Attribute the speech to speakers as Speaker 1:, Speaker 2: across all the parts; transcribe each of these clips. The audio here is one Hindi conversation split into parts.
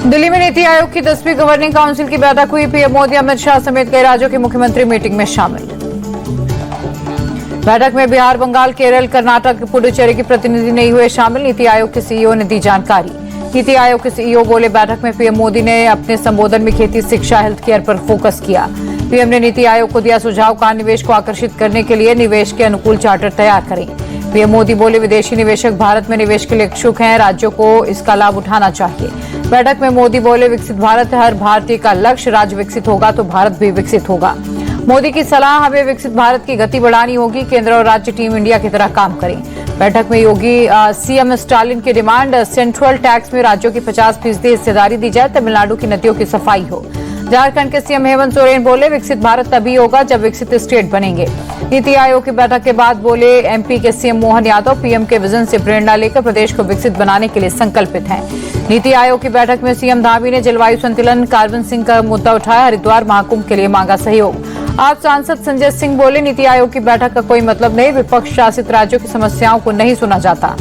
Speaker 1: दिल्ली में नीति आयोग की 10वीं गवर्निंग काउंसिल की बैठक हुई। पीएम मोदी अमित शाह समेत कई राज्यों के मुख्यमंत्री मीटिंग में शामिल। बैठक में बिहार, बंगाल, केरल, कर्नाटक, पुडुचेरी के प्रतिनिधि नहीं हुए शामिल। नीति आयोग के सीईओ ने दी जानकारी। नीति आयोग के सीईओ बोले, बैठक में पीएम मोदी ने अपने संबोधन में खेती, शिक्षा, हेल्थ केयर पर फोकस किया। पीएम ने नीति आयोग को दिया सुझाव, कहा निवेश को आकर्षित करने के लिए निवेश के अनुकूल चार्टर तैयार करें। पीएम मोदी बोले, विदेशी निवेशक भारत में निवेश के लिए इच्छुक हैं, राज्यों को इसका लाभ उठाना चाहिए। बैठक में मोदी बोले, विकसित भारत हर भारतीय का लक्ष्य, राज्य विकसित होगा तो भारत भी विकसित होगा। मोदी की सलाह, हमें विकसित भारत की गति बढ़ानी होगी, केंद्र और राज्य टीम इंडिया की तरह काम करें। बैठक में योगी सीएम स्टालिन की डिमांड, सेंट्रल टैक्स में राज्यों की 50% हिस्सेदारी दी जाए, तमिलनाडु की नदियों की सफाई हो। झारखंड के सीएम हेमंत सोरेन बोले, विकसित भारत तभी होगा जब विकसित स्टेट बनेंगे। नीति आयोग की बैठक के बाद बोले एमपी के सीएम मोहन यादव, पीएम के विजन से प्रेरणा लेकर प्रदेश को विकसित बनाने के लिए संकल्पित हैं। नीति आयोग की बैठक में सीएम धामी ने जलवायु संतुलन, कार्बन सिंक का मुद्दा उठाया, हरिद्वार महाकुंभ के लिए मांगा सहयोग। आप सांसद संजय सिंह बोले, नीति आयोग की बैठक का कोई मतलब नहीं, विपक्ष शासित राज्यों की समस्याओं को नहीं सुना जाता।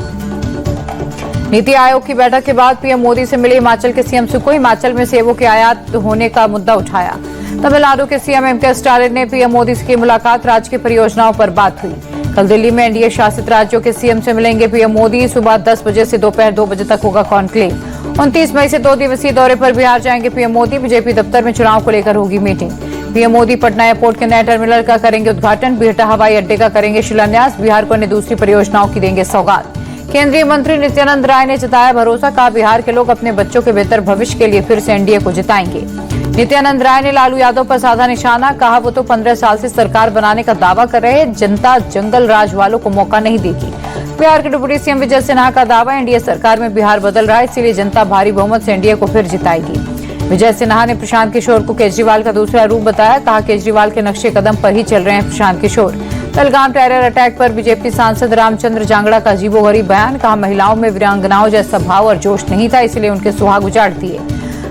Speaker 1: नीति आयोग की बैठक के बाद पीएम मोदी से मिले हिमाचल के सीएम सुक्खू, हिमाचल में सेबों के आयात होने का मुद्दा उठाया। तमिलनाडु के सीएम एमके स्टालिन ने पीएम मोदी से की मुलाकात, राज्य की परियोजनाओं पर बात हुई। कल दिल्ली में एनडीए शासित राज्यों के सीएम से मिलेंगे पीएम मोदी। सुबह 10 बजे से दोपहर 2 बजे तक होगा कॉन्क्लेव। 29 मई से 2 दिवसीय दौरे पर बिहार जाएंगे पीएम मोदी। बीजेपी दफ्तर में चुनाव को लेकर होगी meeting. PM Modi Patna airport के नए टर्मिनल का करेंगे उद्घाटन, बिहटा हवाई अड्डे का करेंगे शिलान्यास, बिहार को अन्य दूसरी परियोजनाओं की देंगे सौगात। केंद्रीय मंत्री नित्यानंद राय ने जताया भरोसा, कहा बिहार के लोग अपने बच्चों के बेहतर भविष्य के लिए फिर से एनडीए को जिताएंगे। नित्यानंद राय ने लालू यादव पर साधा निशाना, कहा वो तो 15 साल से सरकार बनाने का दावा कर रहे हैं, जनता जंगल राज वालों को मौका नहीं देगी। बिहार के डिप्टी सीएम विजय सिन्हा का दावा, एनडीए सरकार में बिहार बदल रहा है, इसीलिए जनता भारी बहुमत से एनडीए को फिर जिताएगी। विजय सिन्हा ने प्रशांत किशोर को केजरीवाल का दूसरा रूप बताया, कहा केजरीवाल के नक्शे कदम पर ही चल रहे हैं प्रशांत किशोर। पहलगाम टेरर अटैक पर बीजेपी सांसद रामचंद्र जांगड़ा का अजीबोगरीब बयान, कहा महिलाओं में वीरांगनाओं जैसा भाव और जोश नहीं था, इसलिए उनके सुहाग उजाड़ दिए।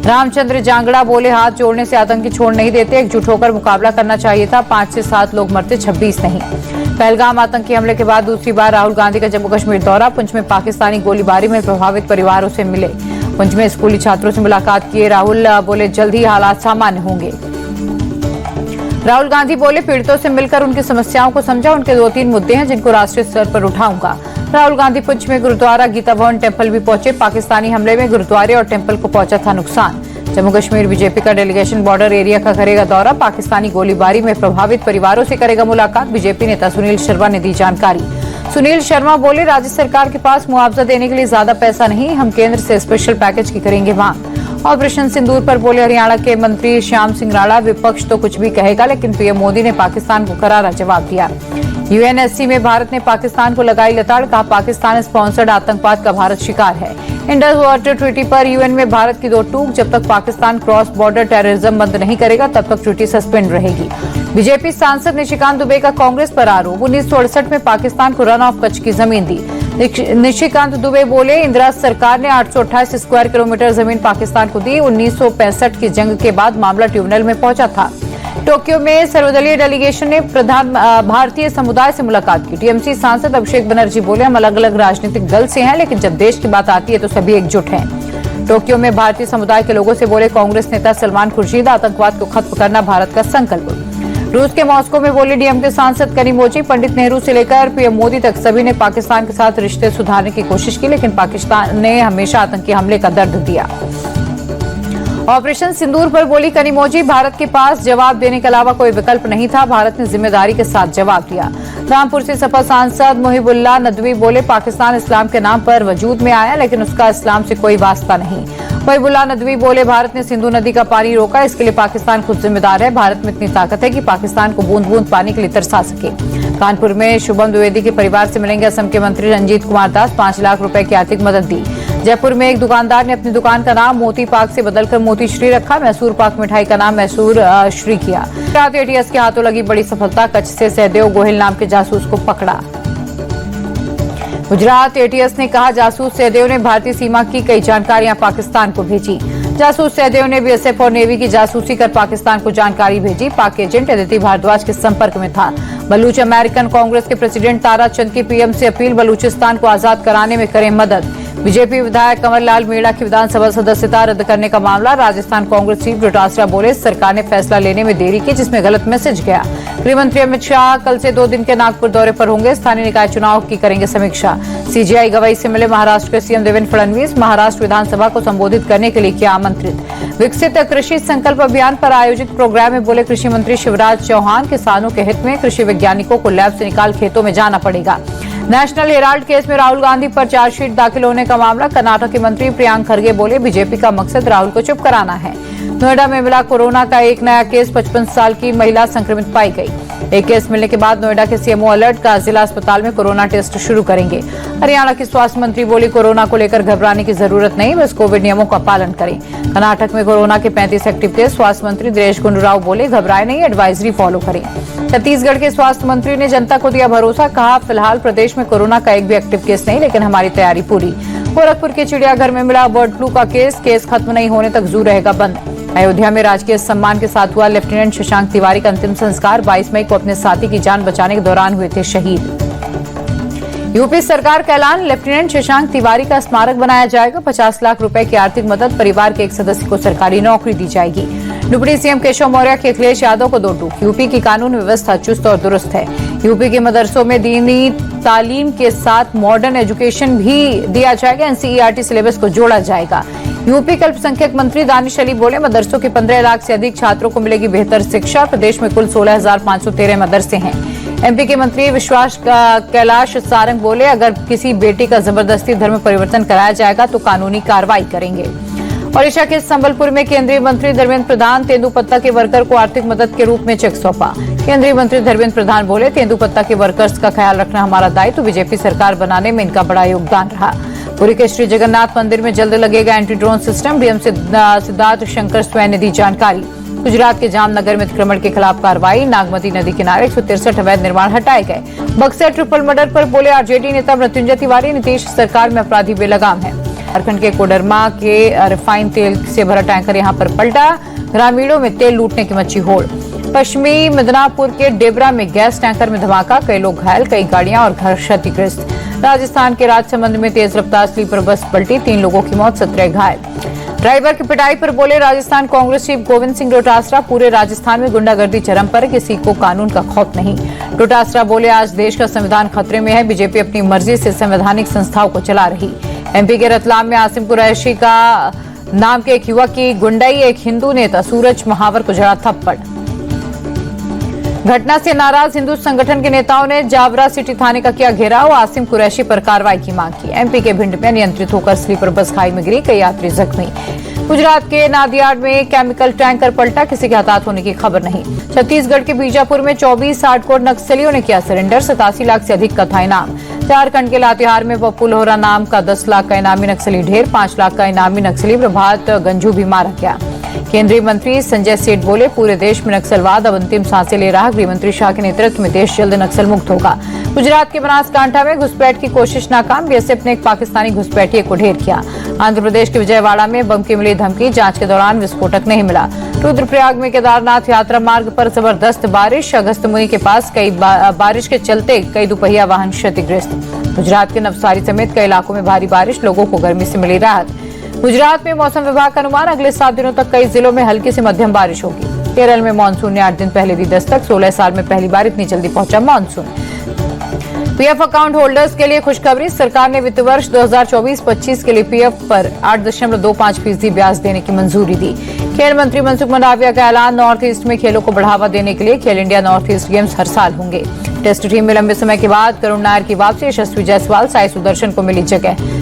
Speaker 1: रामचंद्र जांगड़ा बोले, हाथ जोड़ने से आतंकी छोड़ नहीं देते, एकजुट होकर मुकाबला करना चाहिए था। 5 से 7 लोग मरते, 26 नहीं। पहलगाम आतंकी हमले के बाद दूसरी बार राहुल गांधी का जम्मू कश्मीर दौरा, पुंछ में पाकिस्तानी गोलीबारी में प्रभावित परिवारों से मिले, पुंछ में स्कूली छात्रों से मुलाकात किए। राहुल बोले, जल्द ही हालात सामान्य होंगे। राहुल गांधी बोले, पीड़ितों से मिलकर उनकी समस्याओं को समझा, उनके 2-3 मुद्दे हैं जिनको राष्ट्रीय स्तर पर उठाऊंगा। राहुल गांधी पुंछ में गुरुद्वारा, गीता भवन, टेम्पल भी पहुंचे। पाकिस्तानी हमले में गुरुद्वारे और टेम्पल को पहुंचा था नुकसान। जम्मू कश्मीर बीजेपी का डेलीगेशन बॉर्डर एरिया का करेगा दौरा, पाकिस्तानी गोलीबारी में प्रभावित परिवारों से करेगा मुलाकात। बीजेपी नेता सुनील शर्मा ने दी जानकारी। सुनील शर्मा बोले, राज्य सरकार के पास मुआवजा देने के लिए ज्यादा पैसा नहीं, हम केंद्र से स्पेशल पैकेज की करेंगे मांग। ऑपरेशन सिंदूर पर बोले हरियाणा के मंत्री श्याम सिंह राणा, विपक्ष तो कुछ भी कहेगा लेकिन पीएम मोदी ने पाकिस्तान को करारा जवाब दिया। यूएनएससी में भारत ने पाकिस्तान को लगाई लताड़, कहा पाकिस्तान स्पॉन्सर्ड आतंकवाद का भारत शिकार है। इंडस वाटर ट्रीटी पर यूएन में भारत की 2 टूक, जब तक पाकिस्तान क्रॉस बॉर्डर टेररिज्म बंद नहीं करेगा तब तक ट्रीटी सस्पेंड रहेगी। बीजेपी सांसद निशिकांत दुबे का कांग्रेस पर आरोप, 1968 में पाकिस्तान को रन ऑफ कच्छ की जमीन दी। निशिकांत दुबे बोले, इंदिरा सरकार ने 828 स्क्वायर किलोमीटर जमीन पाकिस्तान को दी। 1965 की जंग के बाद मामला ट्रिब्यूनल में पहुंचा था। टोक्यो में सर्वदलीय डेलीगेशन ने भारतीय समुदाय से मुलाकात की। टीएमसी सांसद अभिषेक बनर्जी बोले, हम अलग अलग राजनीतिक दल से हैं लेकिन जब देश की बात आती है तो सभी एकजुट हैं। टोक्यो में भारतीय समुदाय के लोगों से बोले कांग्रेस नेता सलमान खुर्शीद, आतंकवाद को खत्म करना भारत का संकल्प। रूस के मॉस्को में बोले डीएमके सांसद कनिमोझी, पंडित नेहरू से लेकर पीएम मोदी तक सभी ने पाकिस्तान के साथ रिश्ते सुधारने की कोशिश की, लेकिन पाकिस्तान ने हमेशा आतंकी हमले का दर्द दिया। ऑपरेशन सिंदूर पर बोली कनिमोझी, भारत के पास जवाब देने के अलावा कोई विकल्प नहीं था, भारत ने जिम्मेदारी के साथ जवाब दिया। रामपुर से सपा सांसद मुहिबुल्लाह नदवी बोले, पाकिस्तान इस्लाम के नाम पर वजूद में आया लेकिन उसका इस्लाम से कोई वास्ता नहीं। मुहिबुल्लाह नदवी बोले, भारत ने सिंधु नदी का पानी रोका, इसके लिए पाकिस्तान खुद जिम्मेदार है। भारत में इतनी ताकत है कि पाकिस्तान को बूंद बूंद पानी के लिए तरसा सके। कानपुर में शुभम द्विवेदी के परिवार से मिलेंगे असम के मंत्री रंजीत कुमार दास, 5 लाख रुपए की आर्थिक मदद दी। जयपुर में एक दुकानदार ने अपनी दुकान का नाम मोती पाक से बदलकर मोती श्री रखा, मैसूर पाक मिठाई का नाम मैसूर श्री किया। गुजरात एटीएस के हाथों लगी बड़ी सफलता, कच्छ से सहदेव गोहिल नाम के जासूस को पकड़ा। गुजरात एटीएस ने कहा, जासूस सहदेव ने भारतीय सीमा की कई जानकारियां पाकिस्तान को भेजी। जासूस सहदेव ने बीएसएफ और नेवी की जासूसी कर पाकिस्तान को जानकारी भेजी। पाक एजेंट अदिति भारद्वाज के संपर्क में था। बलूच अमेरिकन कांग्रेस के प्रेसिडेंट तारा चंद की पीएम से अपील, बलूचिस्तान को आजाद कराने में करें मदद। बीजेपी विधायक कंवरलाल मीणा की विधानसभा सदस्यता रद्द करने का मामला, राजस्थान कांग्रेस चीफ डोटासरा बोले सरकार ने फैसला लेने में देरी की जिसमें गलत मैसेज गया। गृह मंत्री अमित शाह कल से 2 दिन के नागपुर दौरे पर होंगे, स्थानीय निकाय चुनाव की करेंगे समीक्षा। सीजीआई गवाही से मिले महाराष्ट्र के सीएम देवेंद्र फडणवीस, महाराष्ट्र विधानसभा को संबोधित करने के लिए किया आमंत्रित। विकसित कृषि संकल्प अभियान पर आयोजित प्रोग्राम में बोले कृषि मंत्री शिवराज चौहान, किसानों के हित में कृषि वैज्ञानिकों को लैब से निकाल खेतों में जाना पड़ेगा। नेशनल हेराल्ड केस में राहुल गांधी पर चार्जशीट दाखिल होने का मामला, कर्नाटक के मंत्री प्रियांक खरगे बोले बीजेपी का मकसद राहुल को चुप कराना है। नोएडा में मिला कोरोना का एक नया केस, 55 साल की महिला संक्रमित पाई गई। एक केस मिलने के बाद नोएडा के सीएमओ अलर्ट का, जिला अस्पताल में कोरोना टेस्ट शुरू करेंगे। हरियाणा की स्वास्थ्य मंत्री बोली कोरोना को लेकर घबराने की जरूरत नहीं, बस कोविड नियमों का पालन करें। कर्नाटक में कोरोना के 35 एक्टिव केस, स्वास्थ्य मंत्री दिनेश गुंडूराव बोले घबराए नहीं, एडवाइजरी फॉलो करें। छत्तीसगढ़ के स्वास्थ्य मंत्री ने जनता को दिया भरोसा, कहा फिलहाल प्रदेश में कोरोना का एक भी एक्टिव केस नहीं, लेकिन हमारी तैयारी पूरी। गोरखपुर के चिड़ियाघर में मिला बर्ड फ्लू का केस खत्म नहीं होने तक जू रहेगा बंद। अयोध्या में राजकीय सम्मान के साथ हुआ लेफ्टिनेंट शशांक तिवारी का अंतिम संस्कार, 22 मई को अपने साथी की जान बचाने के दौरान हुए थे शहीद। यूपी सरकार का ऐलान, लेफ्टिनेंट शशांक तिवारी का स्मारक बनाया जाएगा। 50 लाख रुपए की आर्थिक मदद, परिवार के एक सदस्य को सरकारी नौकरी दी जाएगी। डिप्टी सीएम केशव मौर्य के अखिलेश यादव को 2 टूक, यूपी की कानून व्यवस्था चुस्त और दुरुस्त है। यूपी के मदरसों में दीनी तालीम के साथ मॉडर्न एजुकेशन भी दिया जाएगा, एनसीईआरटी सिलेबस को जोड़ा जाएगा। यूपी के अल्पसंख्यक मंत्री दानिश अली बोले मदरसों के 15 लाख से अधिक छात्रों को मिलेगी बेहतर शिक्षा, प्रदेश में कुल 16,513 मदरसे हैं। एमपी के मंत्री विश्वास कैलाश सारंग बोले अगर किसी बेटी का जबरदस्ती धर्म परिवर्तन कराया जाएगा तो कानूनी कार्रवाई करेंगे। ओडिशा के संबलपुर में केंद्रीय मंत्री धर्मेंद्र प्रधान, तेंदुपत्ता के वर्कर को आर्थिक मदद के रूप में चेक सौंपा। केंद्रीय मंत्री धर्मेंद्र प्रधान बोले तेंदुपत्ता के वर्कर्स का ख्याल रखना हमारा दायित्व, बीजेपी सरकार बनाने में इनका बड़ा योगदान रहा। पुरी के श्री जगन्नाथ मंदिर में जल्द लगेगा anti drone system, DM Siddharth Shankar स्वयं ने दी जानकारी। गुजरात के जामनगर में अतिक्रमण के खिलाफ कार्रवाई, नागमती नदी किनारे 163 अवैध निर्माण हटाए गए। बक्सर ट्रिपल मर्डर पर बोले आरजेडी नेता मृत्युंजय तिवारी, नीतीश सरकार में अपराधी बेलगाम है। झारखंड के कोडरमा के रिफाइंड तेल से भरा टैंकर यहां पर पलटा, ग्रामीणों में तेल लूटने की मची होड़। पश्चिमी मिदनापुर के डेबरा में गैस टैंकर में धमाका, कई लोग घायल, कई गाड़ियां और घर क्षतिग्रस्त। राजस्थान के राजसमंद में तेज रफ्तार स्लीपर बस पलटी, 3 लोगों की मौत, 17 घायल। ड्राइवर की पिटाई पर बोले राजस्थान कांग्रेस चीफ गोविंद सिंह डोटासरा, पूरे राजस्थान में गुंडागर्दी चरम पर, किसी को कानून का खौफ नहीं। डोटासरा बोले आज देश का संविधान खतरे में है, बीजेपी अपनी मर्जी से संवैधानिक संस्थाओं को चला रही। एमपी के रतलाम में आसिम कुरैशी का नाम के एक युवक की गुंडाई, एक हिंदू नेता सूरज महावर को जड़ा थप्पड़। घटना से नाराज हिंदू संगठन के नेताओं ने जावरा सिटी थाने का किया घेराव, आसिम कुरैशी पर कार्रवाई की मांग की। एमपी के भिंड में नियंत्रित होकर स्लीपर बस खाई में गिरी, कई यात्री जख्मी। गुजरात के नादियाड में केमिकल टैंकर पलटा, किसी के हताहत होने की खबर नहीं। छत्तीसगढ़ के बीजापुर में 24 हार्डकोर नक्सलियों ने किया सरेंडर, 87 लाख से अधिक का था इनाम। झारखंड के लातेहार में पप्पू लोहरा नाम का 10 लाख का इनामी नक्सली ढेर, 5 लाख का इनामी नक्सली प्रभात गंजू भी मारा गया। केंद्रीय मंत्री संजय सेठ बोले पूरे देश में नक्सलवाद अब अंतिम सांसें ले रहा, गृह मंत्री शाह के नेतृत्व में देश जल्द नक्सल मुक्त होगा। गुजरात के बनासकांठा में घुसपैठ की कोशिश नाकाम, बीएसएफ ने एक पाकिस्तानी घुसपैठिए को ढेर किया। आंध्र प्रदेश के विजयवाड़ा में बम की मिली धमकी, जांच के दौरान विस्फोटक नहीं मिला। रुद्रप्रयाग में केदारनाथ यात्रा मार्ग पर जबरदस्त बारिश, अगस्त मुनि के पास कई बारिश के चलते कई दोपहिया वाहन क्षतिग्रस्त। गुजरात के नवसारी समेत कई इलाकों में भारी बारिश, लोगों को गर्मी से मिली राहत। गुजरात में मौसम विभाग का अनुमान अगले 7 दिनों तक कई जिलों में हल्की से मध्यम बारिश होगी। केरल में मानसून ने 8 दिन पहले दी दस्तक, 16 साल में पहली बार इतनी जल्दी पहुंचा मानसून। पीएफ अकाउंट होल्डर्स के लिए खुशखबरी, सरकार ने वित्त वर्ष 2024-25 के लिए पीएफ पर 8.25% ब्याज देने की मंजूरी दी। खेल मंत्री मनसुख मंडाविया का ऐलान, नॉर्थ ईस्ट में खेलों को बढ़ावा देने के लिए खेल इंडिया नॉर्थ ईस्ट गेम्स हर साल होंगे। टेस्ट टीम में लंबे समय के बाद करुण नायर की वापसी, यशस्वी जायसवाल, साई सुदर्शन को मिली जगह।